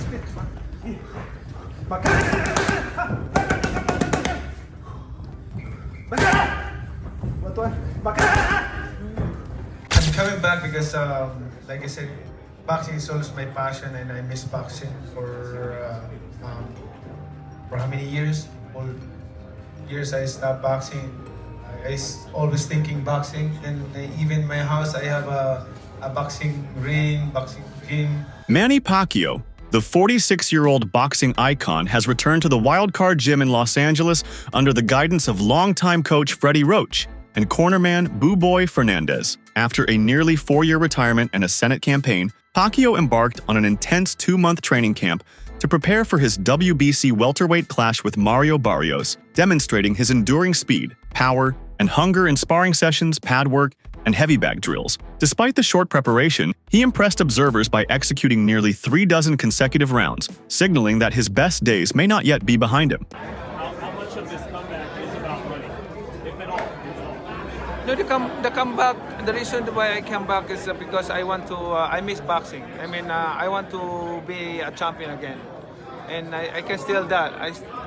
I'm coming back because, like I said, boxing is always my passion, and I miss boxing for how many years? All years I stopped boxing. Always thinking boxing, and even in my house I have a boxing ring, boxing gym. Manny Pacquiao, the 46-year-old boxing icon, has returned to the Wildcard Gym in Los Angeles under the guidance of longtime coach Freddie Roach and cornerman Boo Boy Fernandez. After a nearly 4-year retirement and a Senate campaign, Pacquiao embarked on an intense 2-month training camp to prepare for his WBC welterweight clash with Mario Barrios, demonstrating his enduring speed, power, and hunger in sparring sessions, pad work, and heavy bag drills. Despite the short preparation, he impressed observers by executing nearly 36 consecutive rounds, signaling that his best days may not yet be behind him. How much of this comeback is about money, if at all? No, the comeback, the reason why I come back is because I want to, I miss boxing. I mean, I want to be a champion again. And I can still that.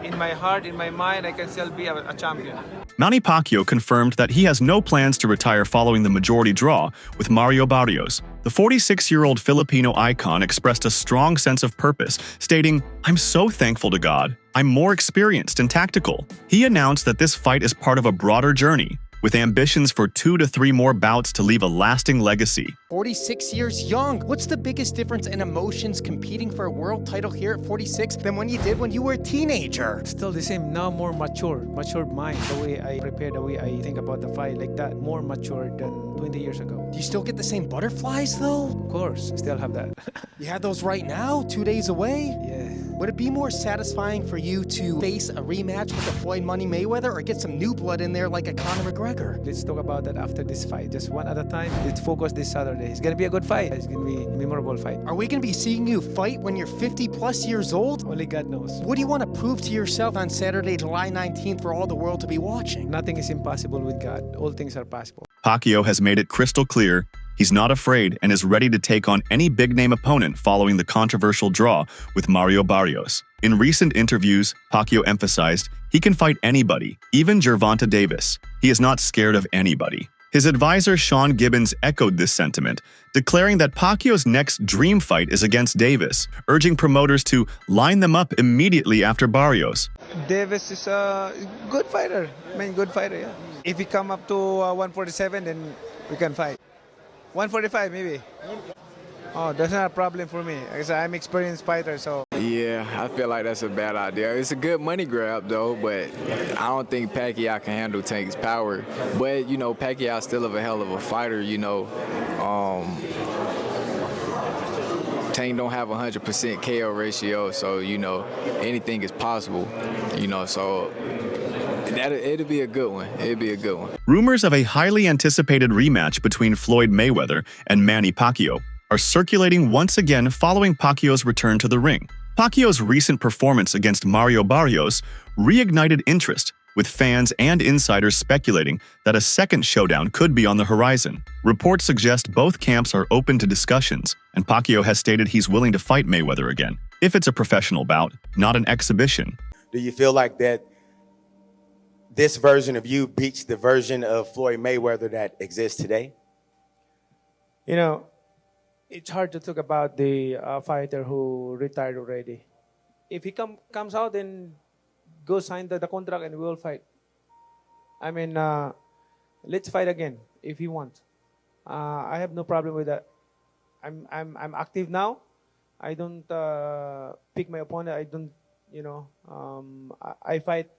In my heart, in my mind, I can still be a champion. Manny Pacquiao confirmed that he has no plans to retire following the majority draw with Mario Barrios. The 46-year-old Filipino icon expressed a strong sense of purpose, stating, "I'm so thankful to God. I'm more experienced and tactical." He announced that this fight is part of a broader journey, with ambitions for 2 to 3 more bouts to leave a lasting legacy. 46 years young. What's the biggest difference in emotions competing for a world title here at 46 than when you did when you were a teenager? Still the same, now more matured mind. The way I prepare, the way I think about the fight, like that, more mature than 20 years ago. Do you still get the same butterflies though? Of course, still have that. You had those right now, 2 days away? Yeah. Would it be more satisfying for you to face a rematch with the Floyd Money Mayweather or get some new blood in there like a Conor McGregor? Let's talk about that after this fight, just one at a time. Let's focus this Saturday. It's gonna be a good fight. It's gonna be a memorable fight. Are we gonna be seeing you fight when you're 50 plus years old? Only God knows. What do you want to prove to yourself on Saturday, July 19th for all the world to be watching? Nothing is impossible with God. All things are possible. Pacquiao has made it crystal clear he's not afraid and is ready to take on any big-name opponent following the controversial draw with Mario Barrios. In recent interviews, Pacquiao emphasized he can fight anybody, even Gervonta Davis. He is not scared of anybody. His advisor Shawn Gibbons echoed this sentiment, declaring that Pacquiao's next dream fight is against Davis, urging promoters to line them up immediately after Barrios. Davis is a good fighter. I mean, good fighter, yeah. If he come up to 147, then we can fight. 145 maybe. Oh, that's not a problem for me. I'm an experienced fighter, so. Yeah, I feel like that's a bad idea. It's a good money grab, though, but I don't think Pacquiao can handle Tank's power. But, you know, Pacquiao's still a hell of a fighter, you know. Tank don't have 100% KO ratio, so, you know, anything is possible, you know, so it'll be a good one. It'll be a good one. Rumors of a highly anticipated rematch between Floyd Mayweather and Manny Pacquiao are circulating once again following Pacquiao's return to the ring. Pacquiao's recent performance against Mario Barrios reignited interest, with fans and insiders speculating that a second showdown could be on the horizon. Reports suggest both camps are open to discussions, and Pacquiao has stated he's willing to fight Mayweather again, if it's a professional bout, not an exhibition. Do you feel like that this version of you beats the version of Floyd Mayweather that exists today? You know, it's hard to talk about the fighter who retired already. If he comes out and go sign the contract and we'll fight. I mean, let's fight again if he wants. I have no problem with that. I'm active now. I don't pick my opponent. I don't, you know, I fight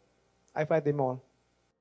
them all.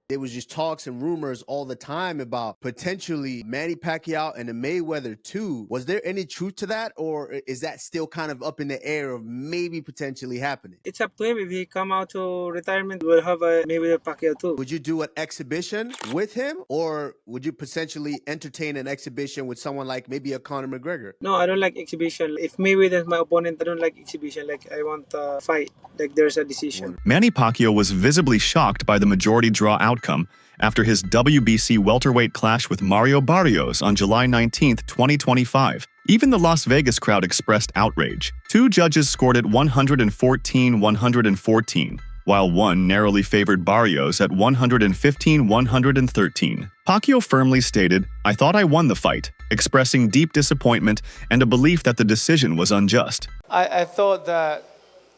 There was just talks and rumors all the time about potentially Manny Pacquiao and the Mayweather 2. Was there any truth to that, or is that still kind of up in the air of maybe potentially happening? It's up to him. If he come out to retirement, we'll have a Mayweather Pacquiao too. Would you do an exhibition with him, or would you potentially entertain an exhibition with someone like maybe a Conor McGregor? No, I don't like exhibition. If Mayweather is my opponent, I don't like exhibition. Like, I want fight. Like, there's a decision. Manny Pacquiao was visibly shocked by the majority draw outcome outcome after his WBC welterweight clash with Mario Barrios on July 19, 2025. Even the Las Vegas crowd expressed outrage. Two judges scored it 114-114, while one narrowly favored Barrios at 115-113. Pacquiao firmly stated, "I thought I won the fight," expressing deep disappointment and a belief that the decision was unjust. I thought that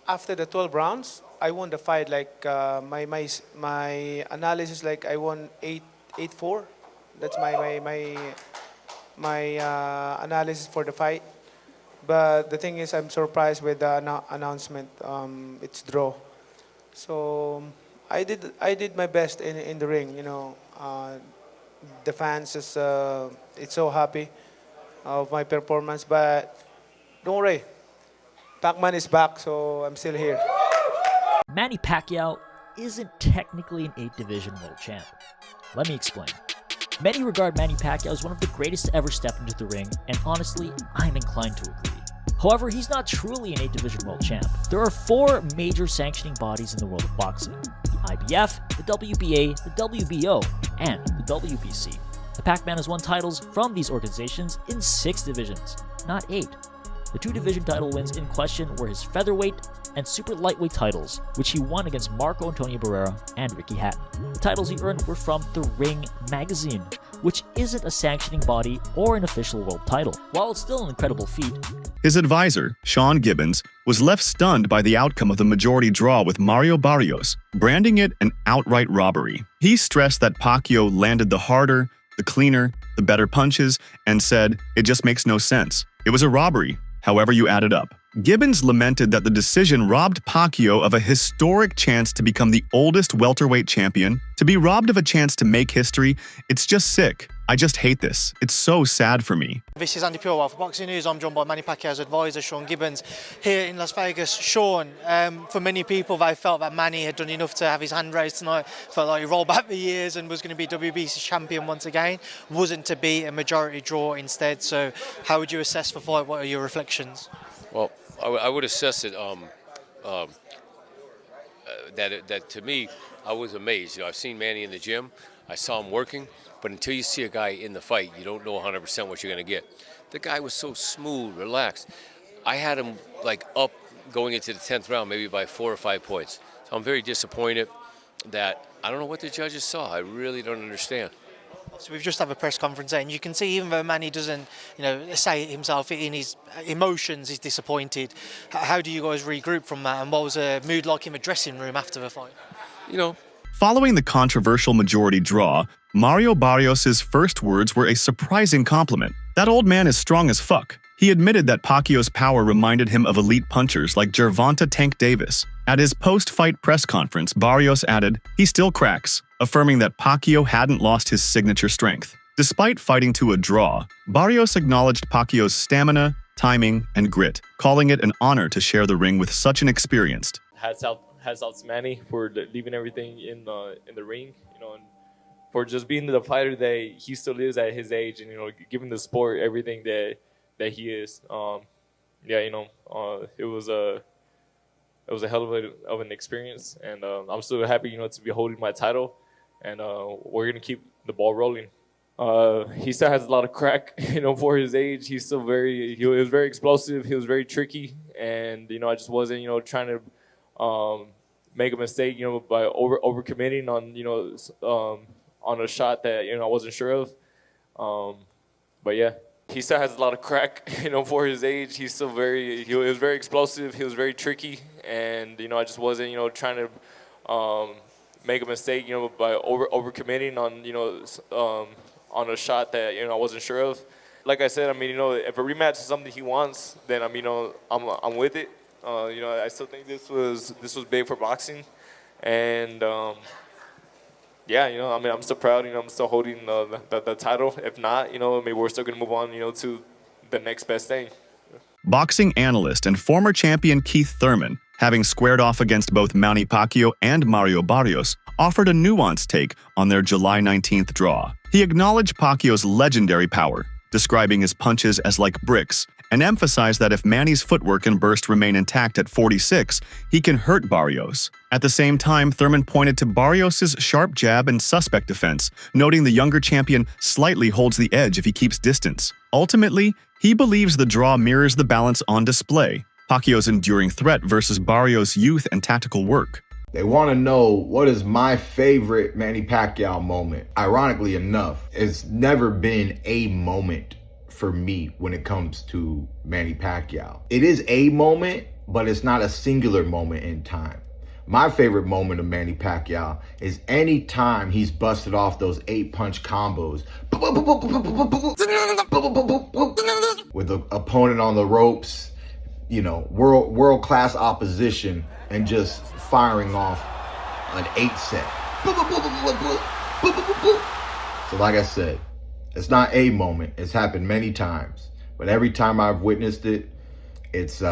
after the 12 rounds, I won the fight. Like my analysis, like I won 8-4. That's my analysis for the fight. But the thing is, I'm surprised with the announcement. It's draw. So I did my best in the ring. You know, the fans is it's so happy of my performance. But don't worry, Pac-Man is back, so I'm still here. Manny Pacquiao isn't technically an 8-division world champ. Let me explain. Many regard Manny Pacquiao as one of the greatest to ever step into the ring, and honestly, I'm inclined to agree. However, he's not truly an 8-division world champ. There are 4 major sanctioning bodies in the world of boxing: the IBF, the WBA, the WBO, and the WBC. The Pac-Man has won titles from these organizations in 6 divisions, not 8. The 2 division title wins in question were his featherweight and super lightweight titles, which he won against Marco Antonio Barrera and Ricky Hatton. The titles he earned were from The Ring magazine, which isn't a sanctioning body or an official world title. While it's still an incredible feat, His advisor, Shawn Gibbons, was left stunned by the outcome of the majority draw with Mario Barrios, branding it an outright robbery. He stressed that Pacquiao landed the harder, the cleaner, the better punches, and said, "It just makes no sense. It was a robbery, however you add it up." Gibbons lamented that the decision robbed Pacquiao of a historic chance to become the oldest welterweight champion. To be robbed of a chance to make history, it's just sick. I just hate this. It's so sad for me. This is Andy Purewell for Boxing News. I'm joined by Manny Pacquiao's advisor, Shawn Gibbons, here in Las Vegas. Shawn, for many people, they felt that Manny had done enough to have his hand raised tonight, felt like he rolled back the years and was going to be WBC champion once again. Wasn't to be a majority draw instead. So how would you assess the fight? What are your reflections? Well, I would assess it that to me, I was amazed. You know, I've seen Manny in the gym. I saw him working, but until you see a guy in the fight, you don't know 100% what you're going to get. The guy was so smooth, relaxed. I had him like up going into the 10th round, maybe by 4 or 5 points. So I'm very disappointed that I don't know what the judges saw. I really don't understand. So we've just had a press conference and you can see even though Manny doesn't, say it himself in his emotions, he's disappointed. How do you guys regroup from that, and what was the mood like in the dressing room after the fight? Following the controversial majority draw, Mario Barrios' first words were a surprising compliment. "That old man is strong as fuck." He admitted that Pacquiao's power reminded him of elite punchers like Gervonta Tank Davis. At his post-fight press conference, Barrios added, "He still cracks," affirming that Pacquiao hadn't lost his signature strength. Despite fighting to a draw, Barrios acknowledged Pacquiao's stamina, timing, and grit, calling it an honor to share the ring with such an experienced. Hats out to Manny for leaving everything in the ring, and for just being the fighter that he still is at his age, and giving the sport everything that he is. It was a hell of an experience, and I'm still happy, to be holding my title, and we're gonna keep the ball rolling. He still has a lot of crack, for his age. He was very explosive. He was very tricky, and I just wasn't, trying to make a mistake, by overcommitting on a shot that I wasn't sure of. But yeah, he still has a lot of crack, for his age. He was very explosive. He was very tricky, and I just wasn't, trying to make a mistake, by overcommitting on a shot that I wasn't sure of. Like I said, if a rematch is something he wants, then I'm with it. I still think this was big for boxing, and I'm still proud. I'm still holding the title. If not, maybe we're still gonna move on, to the next best thing. Boxing analyst and former champion Keith Thurman, having squared off against both Manny Pacquiao and Mario Barrios, offered a nuanced take on their July 19th draw. He acknowledged Pacquiao's legendary power, describing his punches as like bricks, and emphasized that if Manny's footwork and burst remain intact at 46, he can hurt Barrios. At the same time, Thurman pointed to Barrios' sharp jab and suspect defense, noting the younger champion slightly holds the edge if he keeps distance. Ultimately, he believes the draw mirrors the balance on display, Pacquiao's enduring threat versus Barrios' youth and tactical work. They want to know what is my favorite Manny Pacquiao moment. Ironically enough, it's never been a moment for me when it comes to Manny Pacquiao. It is a moment, but it's not a singular moment in time. My favorite moment of Manny Pacquiao is any time he's busted off those 8-punch combos with the opponent on the ropes, you know, world-class opposition, and just firing off an 8-set. So like I said, it's not a moment. It's happened many times. But every time I've witnessed it, it's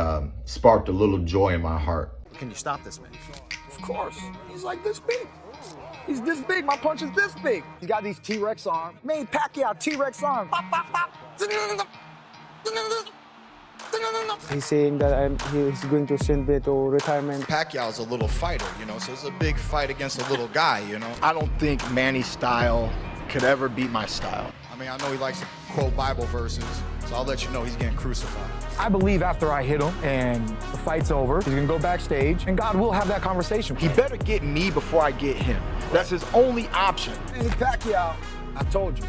sparked a little joy in my heart. Can you stop this man? Of course. He's like this big. He's this big. My punch is this big. He's got these T-Rex arms. Manny Pacquiao, T-Rex arms. Pop, pop, pop. He's saying that he's going to send me to retirement. Pacquiao's a little fighter, you know, so it's a big fight against a little guy, you know. I don't think Manny's style could ever beat my style. I mean, I know he likes to quote Bible verses, so I'll let you know he's getting crucified. I believe after I hit him and the fight's over, he's gonna go backstage and God will have that conversation. He better get me before I get him. That's his only option. Manny Pacquiao, I told you,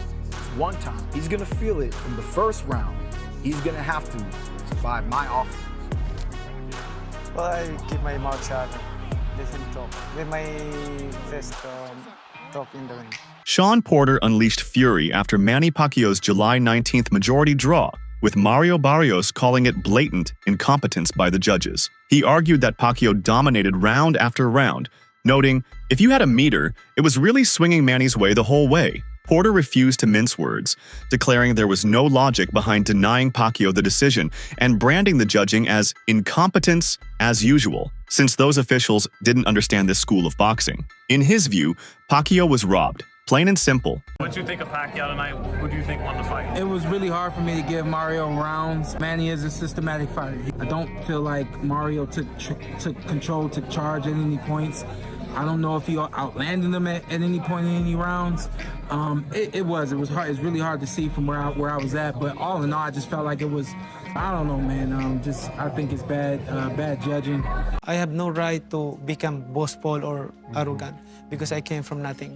one time, he's gonna feel it from the first round. He's gonna have to survive my offense. Well, I keep my mouth shut, listen to talk. With my fist talk in the ring. Shawn Porter unleashed fury after Manny Pacquiao's July 19th majority draw, with Mario Barrios calling it blatant incompetence by the judges. He argued that Pacquiao dominated round after round, noting, if you had a meter, it was really swinging Manny's way the whole way. Porter refused to mince words, declaring there was no logic behind denying Pacquiao the decision and branding the judging as incompetence as usual, since those officials didn't understand this school of boxing. In his view, Pacquiao was robbed, plain and simple. What did you think of Pacquiao tonight? Who do you think won the fight? It was really hard for me to give Mario rounds. Manny is a systematic fighter. I don't feel like Mario took control, took charge at any points. I don't know if he outlanded them at any point in any rounds. It was hard. It's really hard to see from where I was at. But all in all, I just felt like it was, I don't know, man. I think it's bad judging. I have no right to become boastful or arrogant because I came from nothing.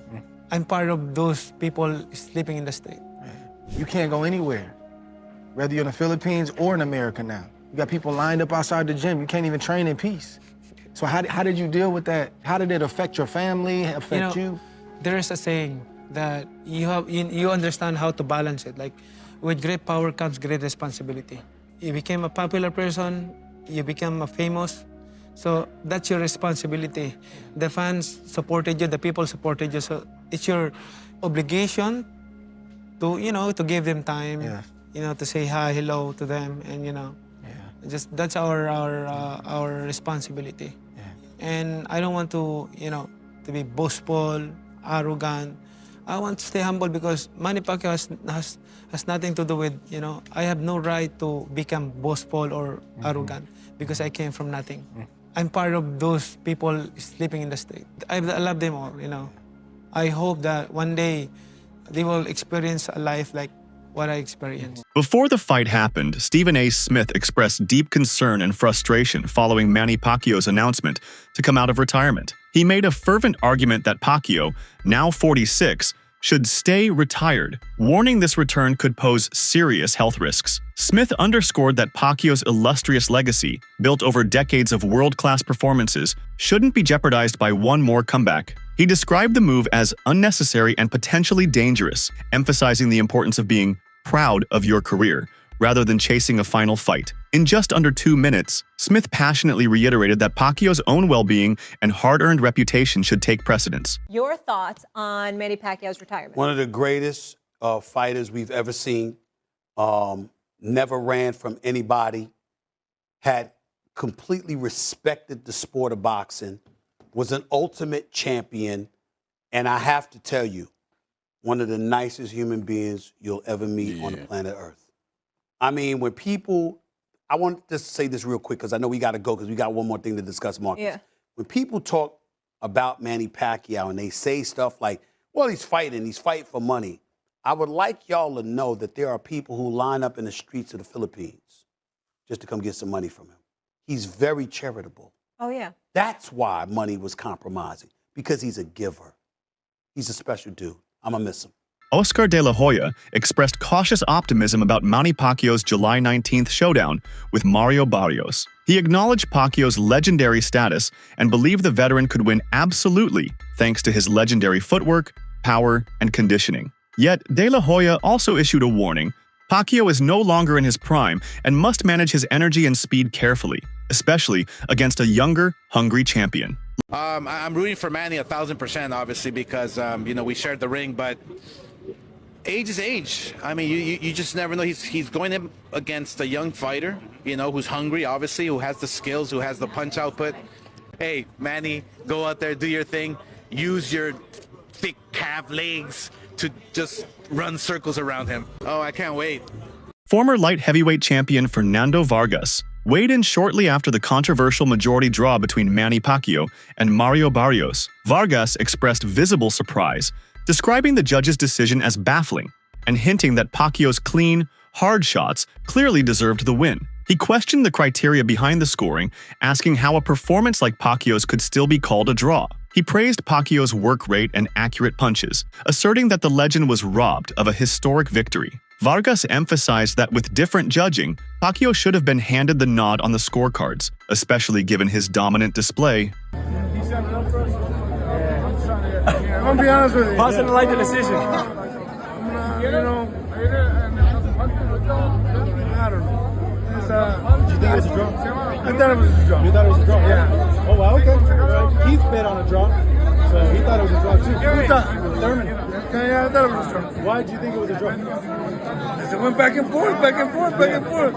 I'm part of those people sleeping in the street. You can't go anywhere, whether you're in the Philippines or in America now. You got people lined up outside the gym. You can't even train in peace. So how did you deal with that? How did it affect your family, affect you? There is a saying that you understand how to balance it. Like, with great power comes great responsibility. You became a popular person, you become a famous, so that's your responsibility. The fans supported you, the people supported you, so it's your obligation to, to give them time, to say hi, hello to them, and, just that's our responsibility. And I don't want to, to be boastful, arrogant. I want to stay humble because Manny Pacquiao has nothing to do with, I have no right to become boastful or arrogant because I came from nothing. I'm part of those people sleeping in the street. I love them all, I hope that one day they will experience a life like what I experienced. Before the fight happened, Stephen A. Smith expressed deep concern and frustration following Manny Pacquiao's announcement to come out of retirement. He made a fervent argument that Pacquiao, now 46, should stay retired, warning this return could pose serious health risks. Smith underscored that Pacquiao's illustrious legacy, built over decades of world-class performances, shouldn't be jeopardized by one more comeback. He described the move as unnecessary and potentially dangerous, emphasizing the importance of being proud of your career, rather than chasing a final fight. In just under 2 minutes, Smith passionately reiterated that Pacquiao's own well-being and hard-earned reputation should take precedence. Your thoughts on Manny Pacquiao's retirement? One of the greatest fighters we've ever seen. Never ran from anybody. Had completely respected the sport of boxing. Was an ultimate champion. And I have to tell you, one of the nicest human beings you'll ever meet on the planet Earth. I mean, when people I want to say this real quick because I know we got to go because we got one more thing to discuss, Marcus. Yeah. When people talk about Manny Pacquiao and they say stuff like, well, he's fighting for money, I would like y'all to know that there are people who line up in the streets of the Philippines just to come get some money from him. He's very charitable. Oh, yeah. That's why money was compromising, because he's a giver. He's a special dude. I'm going to miss him. Oscar de la Hoya expressed cautious optimism about Manny Pacquiao's July 19th showdown with Mario Barrios. He acknowledged Pacquiao's legendary status and believed the veteran could win absolutely thanks to his legendary footwork, power, and conditioning. Yet, de la Hoya also issued a warning. Pacquiao is no longer in his prime and must manage his energy and speed carefully, especially against a younger, hungry champion. I'm rooting for Manny 1,000%, obviously, because we shared the ring, but age is age. I mean, you just never know. He's going up against a young fighter, who's hungry, obviously, who has the skills, who has the punch output. Hey, Manny, go out there, do your thing, use your thick calf legs to just run circles around him. Oh, I can't wait. Former light heavyweight champion Fernando Vargas weighed in shortly after the controversial majority draw between Manny Pacquiao and Mario Barrios. Vargas expressed visible surprise, describing the judge's decision as baffling and hinting that Pacquiao's clean, hard shots clearly deserved the win. He questioned the criteria behind the scoring, asking how a performance like Pacquiao's could still be called a draw. He praised Pacquiao's work rate and accurate punches, asserting that the legend was robbed of a historic victory. Vargas emphasized that with different judging, Pacquiao should have been handed the nod on the scorecards, especially given his dominant display. I'll be honest with you. How's it like the decision? I don't know. Did you think it was a draw? I thought it was a draw. You thought it was a draw? Yeah. Oh, wow, okay. Right. Keith bet on a draw, so he thought it was a draw too. Who thought? Thurman. Okay, yeah, I thought it was a draw. Why did you think it was a draw? It went back and forth, back and forth, back and forth.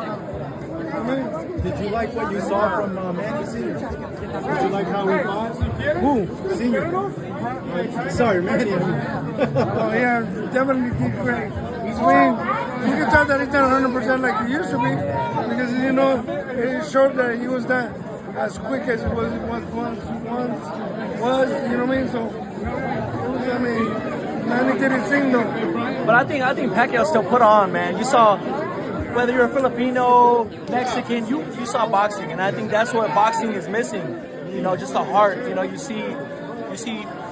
Did you like what you saw from Manny Sr.? Did you like how he fought? Who? Senior. Sorry, Manny. Oh, yeah, definitely did great. He's winning. You can tell that he's not 100% like he used to be, because it showed that he was not as quick as he was once, you know what I mean? So, Manny did his thing though. But I think Pacquiao still put on, man. You saw, whether you're a Filipino, Mexican, you saw boxing, and I think that's what boxing is missing. Just the heart. You see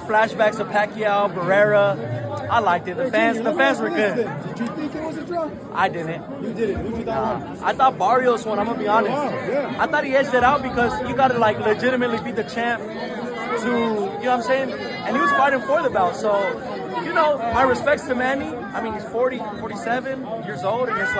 flashbacks of Pacquiao, Barrera. I liked it. The fans were good. Did you think it was a draw? I didn't. You didn't. Who did you thought won? I thought Barrios won. I'm gonna be honest. Wow, yeah. I thought he edged it out because you gotta legitimately beat the champ to, you know what I'm saying? And he was fighting for the belt. So, my respects to Manny. I mean, he's 47 years old, and it's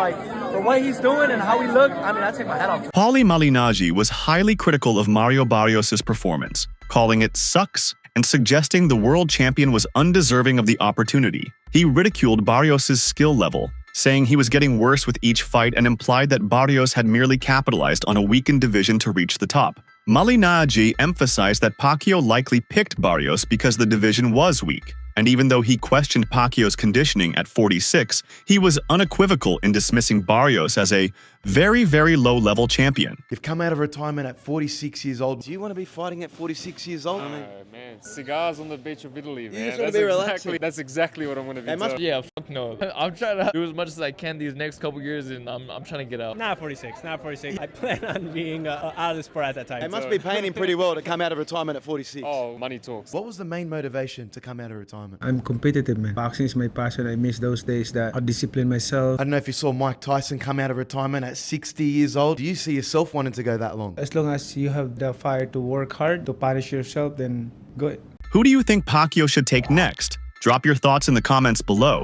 for what he's doing and how he looked, I take my hat off. Paulie Malignagi was highly critical of Mario Barrios' performance, calling it sucks and suggesting the world champion was undeserving of the opportunity. He ridiculed Barrios' skill level, saying he was getting worse with each fight and implied that Barrios had merely capitalized on a weakened division to reach the top. Malignagi emphasized that Pacquiao likely picked Barrios because the division was weak, and even though he questioned Pacquiao's conditioning at 46, he was unequivocal in dismissing Barrios as a very, very low-level champion. You've come out of retirement at 46 years old. Do you want to be fighting at 46 years old? Man, cigars on the beach of Italy, man. You just want to be relaxing. That's exactly what I'm going to be doing. Yeah, fuck no. I'm trying to do as much as I can these next couple years, and I'm trying to get out. Not 46. I plan on being out of the sport at that time. It must be paying him pretty well to come out of retirement at 46. Oh, money talks. What was the main motivation to come out of retirement? I'm competitive, man. Boxing is my passion. I miss those days that I discipline myself. I don't know if you saw Mike Tyson come out of retirement at 60 years old. Do you see yourself wanting to go that long? As long as you have the fire to work hard, to punish yourself, then go. Who do you think Pacquiao should take next? Drop your thoughts in the comments below.